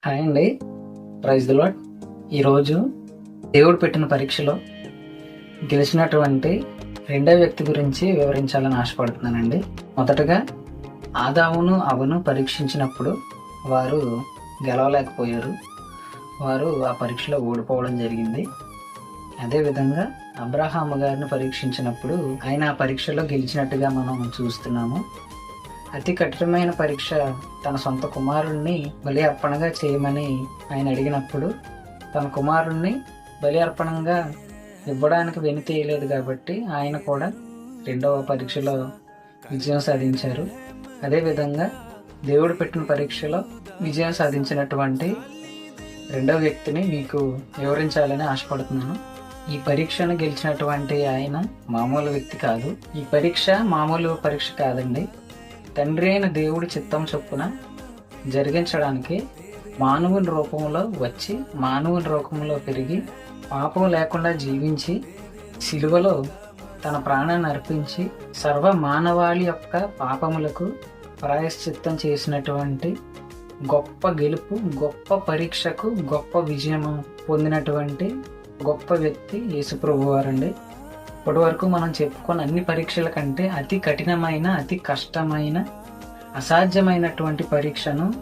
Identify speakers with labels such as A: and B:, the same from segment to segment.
A: Hi అండి, praise the lord. ఈరోజు దేవుడు పెట్టిన పరీక్షలో గెలిచినటువంటి రెండో వ్యక్తి గురించి వివరించాలని ఆశపడుతున్నానండి. మొదటగా ఆదామును అవను పరీక్షించినప్పుడు వారు గెలవలేకపోయారు. వారు ఆ పరీక్షలో ఓడిపోవడం జరిగింది. అదేవిధంగా అబ్రహాము గారిని పరీక్షించినప్పుడు ఆయన ఆ పరీక్షలో గెలిచినట్టుగా మనం చూస్తున్నాము. అతి కఠినమైన పరీక్ష తన సొంత కుమారుణ్ణి బలి అర్పణగా చేయమని ఆయన అడిగినప్పుడు తన కుమారుణ్ణి బలి అర్పణంగా ఇవ్వడానికి వెనుతీయలేదు కాబట్టి ఆయన కూడా రెండవ పరీక్షలో విజయం సాధించారు. అదేవిధంగా దేవుడు పెట్టిన పరీక్షలో విజయం సాధించినటువంటి రెండవ వ్యక్తిని మీకు వివరించాలని ఆశపడుతున్నాను. ఈ పరీక్షను గెలిచినటువంటి ఆయన మామూలు వ్యక్తి కాదు. ఈ పరీక్ష మామూలు పరీక్ష కాదండి. తండ్రి అయిన దేవుడి చిత్తం చొప్పున జరిగించడానికి మానవుని రూపంలో వచ్చి మానవుని రూపంలో పెరిగి పాపం లేకుండా జీవించి సిలువలో తన ప్రాణాన్ని అర్పించి సర్వ మానవాళి యొక్క పాపములకు ప్రాయశ్చిత్తం చేసినటువంటి గొప్ప గెలుపు, గొప్ప పరీక్షకు గొప్ప విజయం పొందినటువంటి గొప్ప వ్యక్తి యేసుప్రభు వారండి. ఇప్పటి వరకు మనం చెప్పుకున్న అన్ని పరీక్షల కంటే అతి కఠినమైన, అతి కష్టమైన, అసాధ్యమైనటువంటి పరీక్షను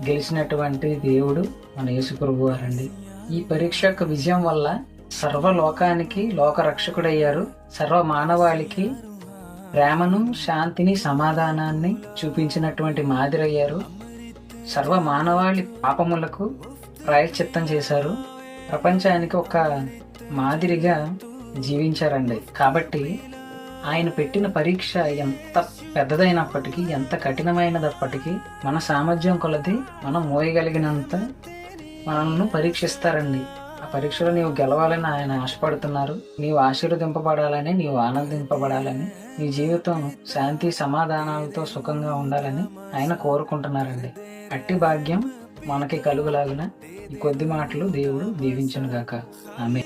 A: గెలిచినటువంటి దేవుడు మన యేసుప్రభు వారండి. ఈ పరీక్ష యొక్క విజయం వల్ల సర్వలోకానికి లోకరక్షకుడయ్యారు. సర్వ మానవాళికి ప్రేమను, శాంతిని, సమాధానాన్ని చూపించినటువంటి మాదిరయ్యారు. సర్వ మానవాళి పాపములకు ప్రాయశ్చిత్తం చేశారు. ప్రపంచానికి ఒక మాదిరిగా జీవించారండి. కాబట్టి ఆయన పెట్టిన పరీక్ష ఎంత పెద్దదైనప్పటికీ, ఎంత కఠినమైనప్పటికీ మన సామర్థ్యం కొలది మనం మోయగలిగినంత మనల్ని పరీక్షిస్తారండి. ఆ పరీక్షలో నీవు గెలవాలని ఆయన ఆశపడుతున్నారు. నీవు ఆశీర్వదింపబడాలని, నీవు ఆనందింపబడాలని, నీ జీవితం శాంతి సమాధానాలతో సుఖంగా ఉండాలని ఆయన కోరుకుంటున్నారండి. అట్టి భాగ్యం మనకి కలుగులాగున ఈ కొద్ది మాటలు దేవుడు దీవించును గాక. ఆమేన్.